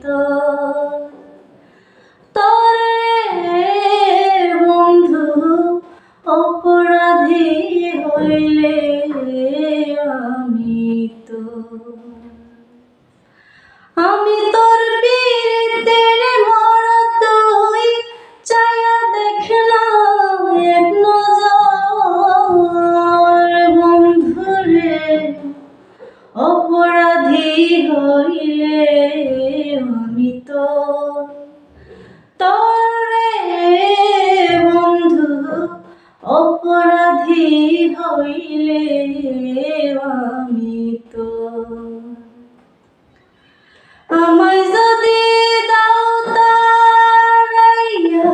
তো তোরে বন্ধু অপরাধী হইলে আমি তোর পীড়িতের মরা তুই চায়া দেখলাম এক নজর বন্ধুরে অপরাধী হইলে আমি তোরে বন্ধু অপরাধী হইলে আমি আমায় যদি দাও তাড়াইয়া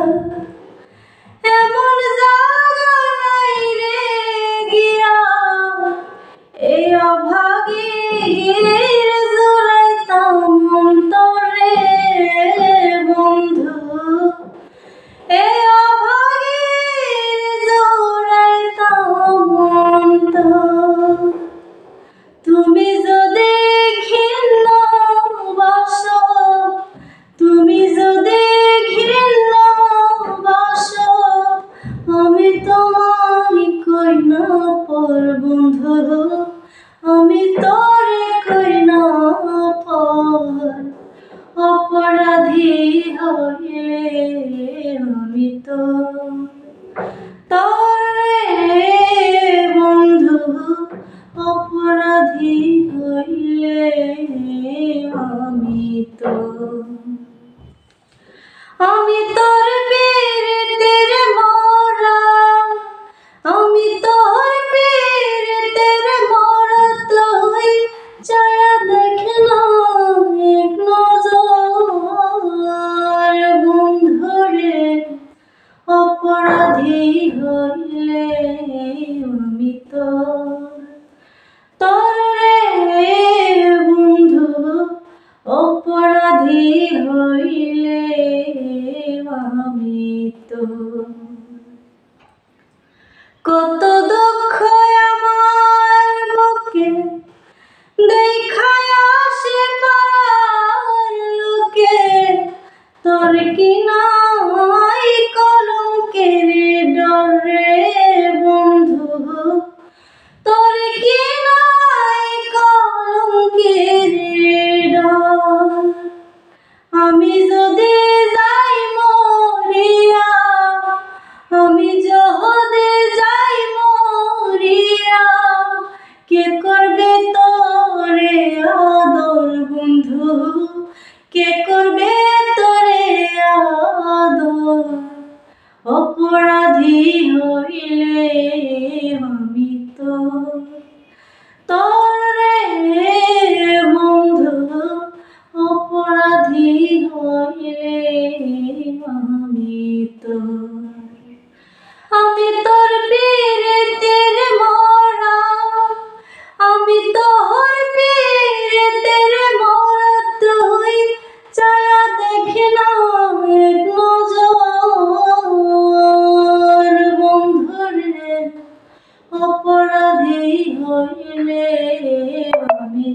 এমন জায়গায় রে গিয়া এই অভাগীর জুড়াইতাম তোরে বন্ধু এই অভাগীর জুড়াইতাম তুমি যদি তুমি যদি ঘৃণ্য বাসো আমি তোমায় কই না পর বন্ধু আমি তোরে কই না পর অপরাধী হইলে আমি তোরে বন্ধু অপরাধী হইলে আমি তোর পীড়িতের মরা আমি তোর পীড়িতের মরা তুই চায়া দেখলাম এক নজর বন্ধুরে অপরাধী হইলে আমি তোরে বন্ধু অপরাধী হইলে আমি কত দুঃখ আমার বুকে দেখায় আসে পার লোকে তোর কি নাই কলঙ্কের ডরে বন্ধু তোর কি নাই কলঙ্কের ডর আমি যদি যাই মরিয়া আমি যদি যাই মরিয়া কে করবে তোরে আদর বন্ধু কে করবে তোরে আদর অপরাধী হইলে আমি তোরে বন্ধু অপরাধী হইলে আমি তোর পীড়িতের মরা আমি তোর পীড়িতের মরা তুই চায়া দেখলাম এক নজর বন্ধুরে অপরাধী হইলে আমি